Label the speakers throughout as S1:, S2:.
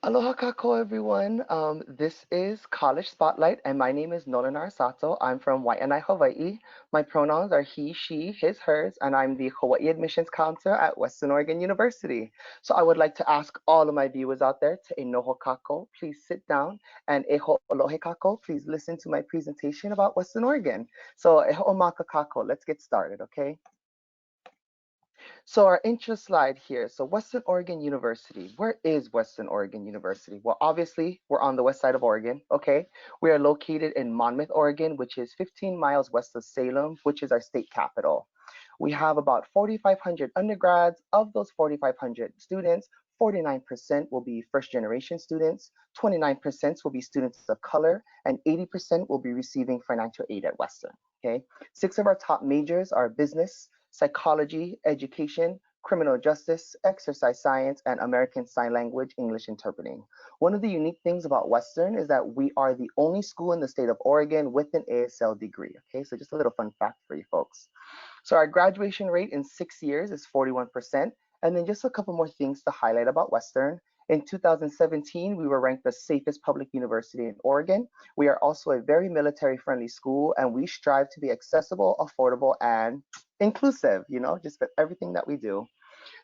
S1: Aloha kako, everyone. This is College Spotlight, and my name is Nolan Arasato. I'm from Waianae, Hawaii. My pronouns are he, she, his, hers, and I'm the Hawaii Admissions Counselor at Western Oregon University. So I would like to ask all of my viewers out there to enoho kako, please sit down, and eho alohe kako, please listen to my presentation about Western Oregon. So eho omaka kako, let's get started, okay? So our intro slide here. So Western Oregon University. Where is Western Oregon University? Well, obviously, we're on the west side of Oregon, okay? We are located in Monmouth, Oregon, which is 15 miles west of Salem, which is our state capital. We have about 4,500 undergrads. Of those 4,500 students, 49% will be first generation students, 29% will be students of color, and 80% will be receiving financial aid at Western. Okay. 6 of our top majors are business, psychology, education, criminal justice, exercise science, and American Sign Language English interpreting. One of the unique things about Western is that we are the only school in the state of Oregon with an ASL degree. Okay, so just a little fun fact for you folks. So our graduation rate in 6 years is 41%. And then just a couple more things to highlight about Western. In 2017, we were ranked the safest public university in Oregon. We are also a very military-friendly school, and we strive to be accessible, affordable, and inclusive, just for everything that we do.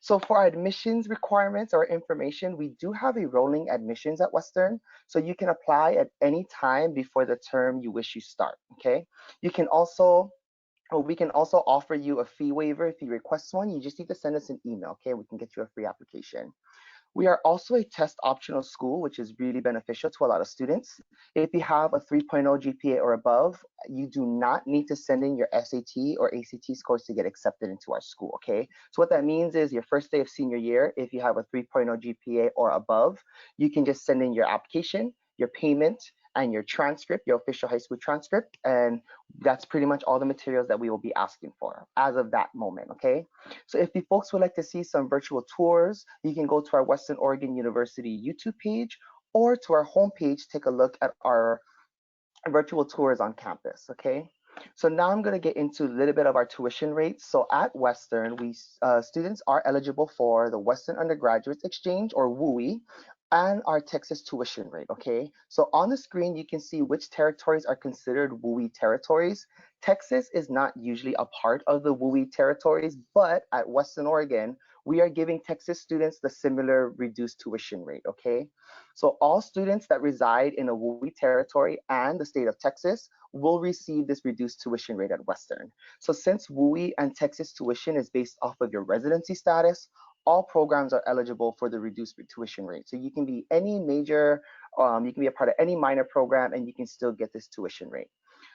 S1: So for our admissions requirements or information, we do have a rolling admissions at Western. So you can apply at any time before the term you wish you start, okay? You can also or we can also offer you a fee waiver if you request one. You just need to send us an email, okay? We can get you a free application. We are also a test optional school, which is really beneficial to a lot of students. If you have a 3.0 GPA or above, you do not need to send in your SAT or ACT scores to get accepted into our school, okay? So what that means is your first day of senior year, if you have a 3.0 GPA or above, you can just send in your application, your payment, and your transcript, your official high school transcript, and that's pretty much all the materials that we will be asking for as of that moment, okay? So if the folks would like to see some virtual tours, you can go to our Western Oregon University YouTube page or to our homepage, take a look at our virtual tours on campus, okay? So now I'm going to get into a little bit of our tuition rates. So at Western, students are eligible for the Western Undergraduates Exchange or WUI and our Texas tuition rate, okay? So on the screen, you can see which territories are considered WUI territories. Texas is not usually a part of the WUI territories, but at Western Oregon, we are giving Texas students the similar reduced tuition rate, okay? So all students that reside in a WUI territory and the state of Texas will receive this reduced tuition rate at Western. So since WUI and Texas tuition is based off of your residency status, all programs are eligible for the reduced tuition rate. So you can be any major, you can be a part of any minor program and you can still get this tuition rate.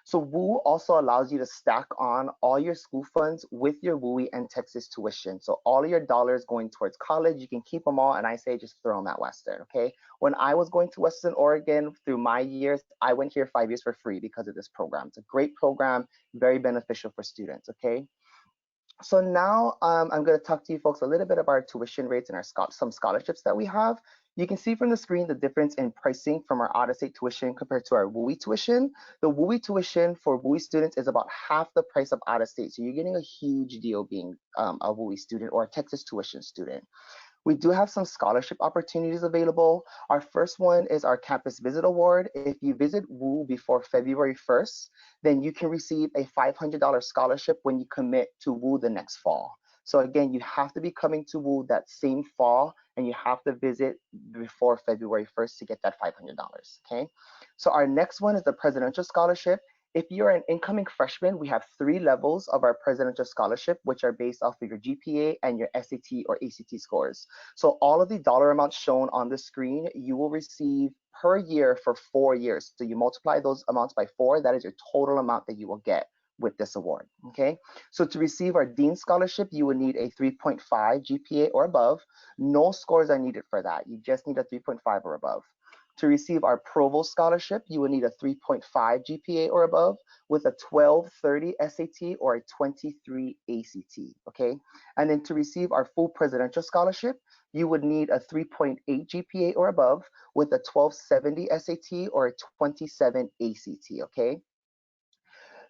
S1: So WU also allows you to stack on all your school funds with your WUI and Texas tuition. So all of your dollars going towards college, you can keep them all, and I say just throw them at Western, okay? When I was going to Western Oregon through my years, I went here 5 years for free because of this program. It's a great program, very beneficial for students, okay? So now I'm going to talk to you folks a little bit about our tuition rates and some scholarships that we have. You can see from the screen the difference in pricing from our out-of-state tuition compared to our WUI tuition. The WUI tuition for WUI students is about half the price of out-of-state. So you're getting a huge deal being a WUI student or a Texas tuition student. We do have some scholarship opportunities available. Our first one is our Campus Visit Award. If you visit WU before February 1st, then you can receive a $500 scholarship when you commit to WU the next fall. So again, you have to be coming to WU that same fall and you have to visit before February 1st to get that $500, okay? So our next one is the Presidential Scholarship. If you're an incoming freshman, we have 3 levels of our presidential scholarship, which are based off of your GPA and your SAT or ACT scores. So all of the dollar amounts shown on the screen, you will receive per year for 4 years. So you multiply those amounts by 4, that is your total amount that you will get with this award, okay? So to receive our Dean Scholarship, you would need a 3.5 GPA or above. No scores are needed for that. You just need a 3.5 or above. To receive our Provost Scholarship, you will need a 3.5 GPA or above with a 1230 SAT or a 23 ACT, okay? And then to receive our full Presidential Scholarship, you would need a 3.8 GPA or above with a 1270 SAT or a 27 ACT, okay?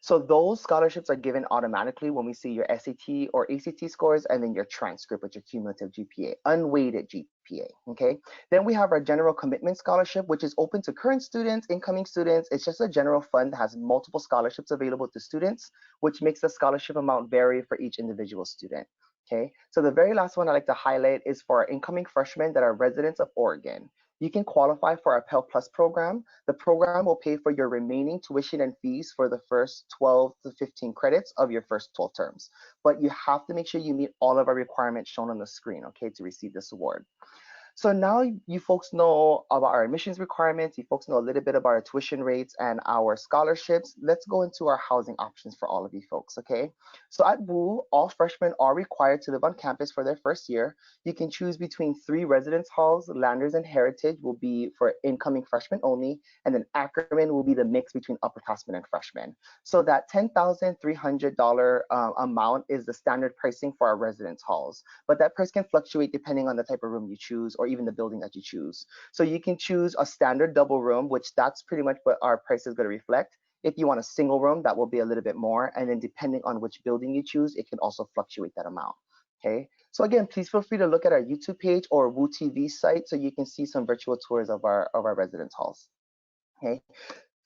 S1: So those scholarships are given automatically when we see your SAT or ACT scores and then your transcript with your cumulative GPA, unweighted GPA, okay? Then we have our general commitment scholarship, which is open to current students, incoming students. It's just a general fund that has multiple scholarships available to students, which makes the scholarship amount vary for each individual student. Okay, so the very last one I'd like to highlight is for our incoming freshmen that are residents of Oregon. You can qualify for our Pell Plus program. The program will pay for your remaining tuition and fees for the first 12 to 15 credits of your first 12 terms. But you have to make sure you meet all of our requirements shown on the screen, okay, to receive this award. So now you folks know about our admissions requirements, you folks know a little bit about our tuition rates and our scholarships. Let's go into our housing options for all of you folks, okay? So at WU, all freshmen are required to live on campus for their first year. You can choose between 3 residence halls. Landers and Heritage will be for incoming freshmen only, and then Ackerman will be the mix between upperclassmen and freshmen. So that $10,300 amount is the standard pricing for our residence halls, but that price can fluctuate depending on the type of room you choose or even the building that you choose. So you can choose a standard double room, which that's pretty much what our price is going to reflect. If you want a single room, that will be a little bit more. And then depending on which building you choose, it can also fluctuate that amount. Okay. So again, please feel free to look at our YouTube page or WU TV site so you can see some virtual tours of our residence halls. Okay.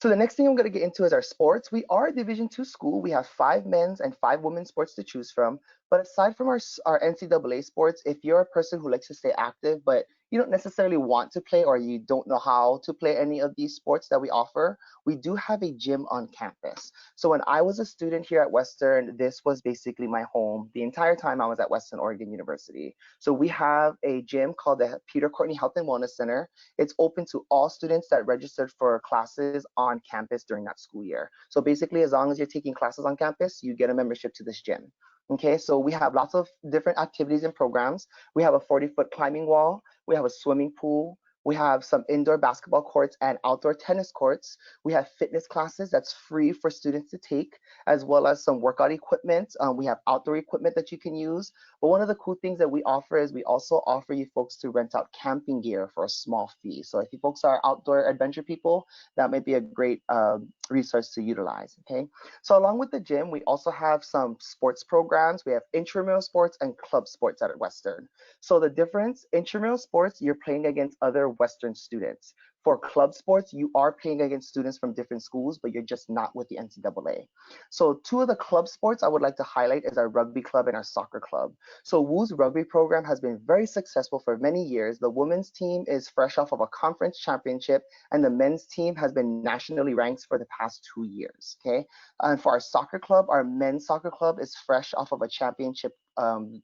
S1: So the next thing I'm going to get into is our sports. We are a Division II school. We have 5 men's and 5 women's sports to choose from. But aside from our NCAA sports, if you're a person who likes to stay active, but you don't necessarily want to play or you don't know how to play any of these sports that we offer, we do have a gym on campus. So when I was a student here at Western, this was basically my home the entire time I was at Western Oregon University. So we have a gym called the Peter Courtney Health and Wellness Center. It's open to all students that registered for classes on campus during that school year. So basically, as long as you're taking classes on campus, you get a membership to this gym. Okay, so we have lots of different activities and programs. We have a 40-foot climbing wall. We have a swimming pool. We have some indoor basketball courts and outdoor tennis courts. We have fitness classes that's free for students to take, as well as some workout equipment. We have outdoor equipment that you can use. But one of the cool things that we offer is we also offer you folks to rent out camping gear for a small fee. So if you folks are outdoor adventure people, that might be a great resource to utilize, okay? So along with the gym, we also have some sports programs. We have intramural sports and club sports at Western. So the difference, intramural sports, you're playing against other Western students. For club sports, you are playing against students from different schools, but you're just not with the NCAA. So 2 of the club sports I would like to highlight is our rugby club and our soccer club. So WU's rugby program has been very successful for many years. The women's team is fresh off of a conference championship, and the men's team has been nationally ranked for the past 2 years, okay? And for our soccer club, our men's soccer club is fresh off of a championship and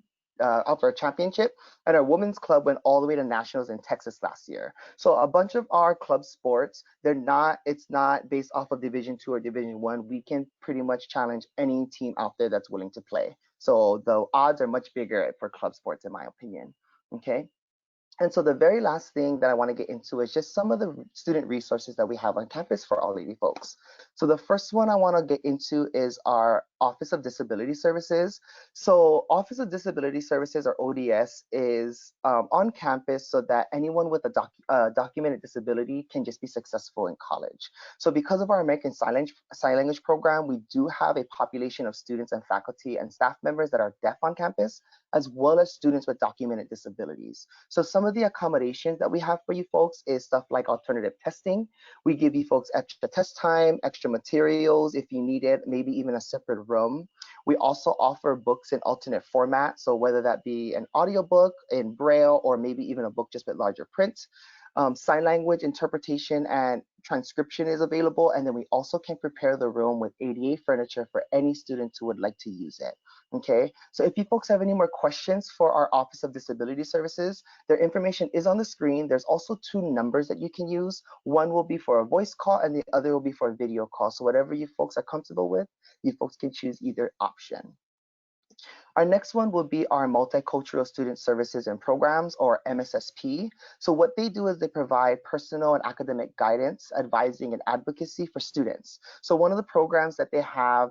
S1: our women's club went all the way to nationals in Texas last year. So a bunch of our club sports, it's not based off of Division II or Division I. We can pretty much challenge any team out there that's willing to play. So the odds are much bigger for club sports, in my opinion. Okay. And so the very last thing that I want to get into is just some of the student resources that we have on campus for all of you folks. So the first one I want to get into is our Office of Disability Services. So Office of Disability Services, or ODS, is on campus so that anyone with a documented disability can just be successful in college. So because of our American Sign Language program, we do have a population of students and faculty and staff members that are deaf on campus, as well as students with documented disabilities. So some of the accommodations that we have for you folks is stuff like alternative testing. We give you folks extra test time, extra materials if you need it, maybe even a separate room. We also offer books in alternate format, so whether that be an audiobook in Braille or maybe even a book just with larger print. Sign language interpretation and transcription is available, and then we also can prepare the room with ADA furniture for any student who would like to use it. Okay, so if you folks have any more questions for our Office of Disability Services, their information is on the screen. There's also 2 numbers that you can use. One will be for a voice call and the other will be for a video call. So whatever you folks are comfortable with, you folks can choose either option. Our next one will be our Multicultural Student Services and Programs, or MSSP. So what they do is they provide personal and academic guidance, advising, and advocacy for students. So one of the programs that they have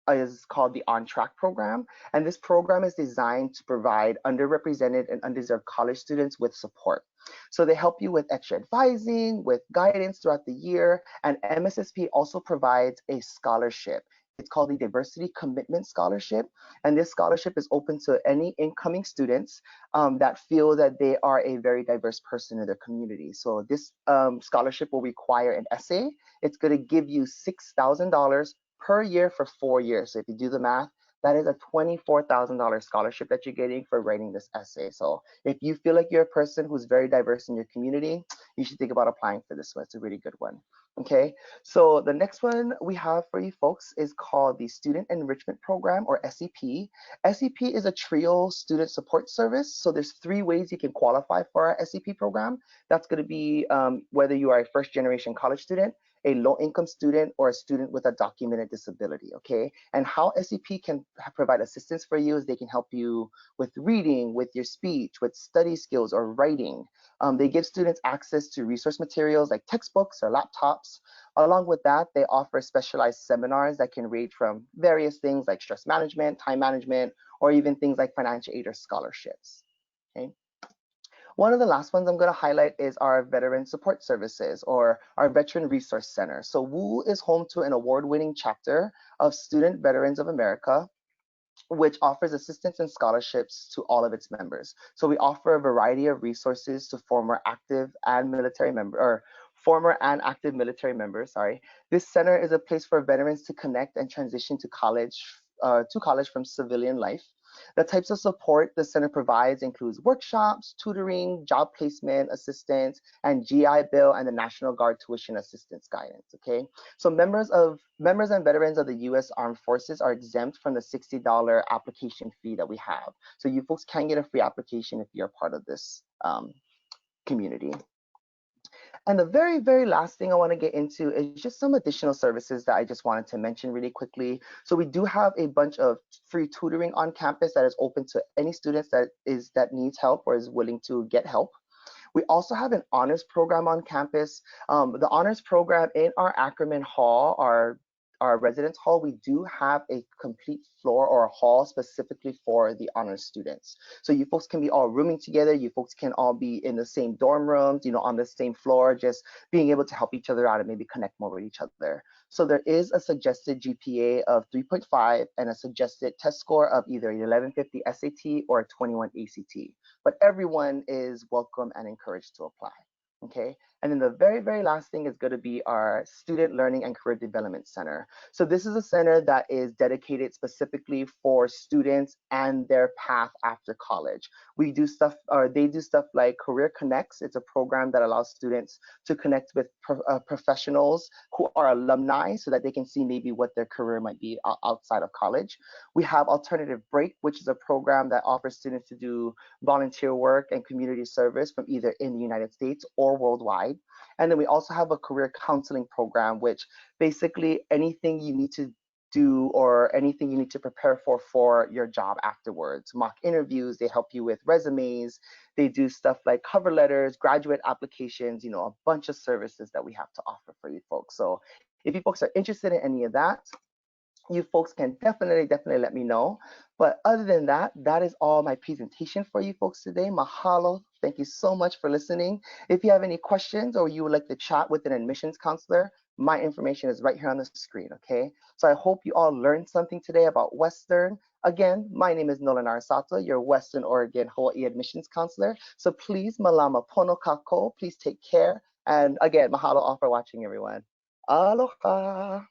S1: is called the On Track program, and this program is designed to provide underrepresented and undeserved college students with support. So they help you with extra advising, with guidance throughout the year, and MSSP also provides a scholarship. It's called the Diversity Commitment Scholarship. And this scholarship is open to any incoming students that feel that they are a very diverse person in their community. So this scholarship will require an essay. It's going to give you $6,000 per year for 4 years. So if you do the math, that is a $24,000 scholarship that you're getting for writing this essay. So if you feel like you're a person who's very diverse in your community, you should think about applying for this one. It's a really good one. Okay, so the next one we have for you folks is called the Student Enrichment Program, or SEP. SEP is a TRIO student support service. So there's 3 ways you can qualify for our SEP program. That's going to be whether you are a first generation college student, a low income student, or a student with a documented disability, okay? And how SEP can provide assistance for you is they can help you with reading, with your speech, with study skills or writing. They give students access to resource materials like textbooks or laptops. Along with that, they offer specialized seminars that can range from various things like stress management, time management, or even things like financial aid or scholarships. Okay. One of the last ones I'm going to highlight is our Veteran Support Services, or our Veteran Resource Center. So WU is home to an award-winning chapter of Student Veterans of America, which offers assistance and scholarships to all of its members. So we offer a variety of resources to former and active military members. Sorry, this center is a place for veterans to connect and transition to college from civilian life. The types of support the center provides includes workshops, tutoring, job placement assistance, and GI Bill and the National Guard tuition assistance guidance. Okay, so members and veterans of the U.S. Armed Forces are exempt from the $60 application fee that we have. So you folks can get a free application if you're part of this community. And the very, very last thing I want to get into is just some additional services that I just wanted to mention really quickly. So we do have a bunch of free tutoring on campus that is open to any students that needs help or is willing to get help. We also have an honors program on campus. The honors program in our Ackerman Hall, our residence hall, we do have a complete floor or a hall specifically for the honors students. So you folks can be all rooming together. You folks can all be in the same dorm rooms, on the same floor, just being able to help each other out and maybe connect more with each other. So there is a suggested GPA of 3.5 and a suggested test score of either 1150 SAT or 21 ACT. But everyone is welcome and encouraged to apply. Okay, and then the very, very last thing is going to be our Student Learning and Career Development Center. So this is a center that is dedicated specifically for students and their path after college. They do stuff like Career Connects. It's a program that allows students to connect with professionals who are alumni so that they can see maybe what their career might be outside of college. We have Alternative Break, which is a program that offers students to do volunteer work and community service from either in the United States or worldwide. And then we also have a career counseling program, which basically anything you need to do or anything you need to prepare for your job afterwards. Mock interviews, they help you with resumes, they do stuff like cover letters, graduate applications, a bunch of services that we have to offer for you folks. So if you folks are interested in any of that, you folks can definitely let me know. But other than that, that is all my presentation for you folks today. Mahalo. Thank you so much for listening. If you have any questions or you would like to chat with an admissions counselor, my information is right here on the screen, okay? So I hope you all learned something today about Western. Again, my name is Nolan Arasato, your Western Oregon Hawaii admissions counselor. So please, malama pono kako, please take care. And again, mahalo all for watching, everyone. Aloha.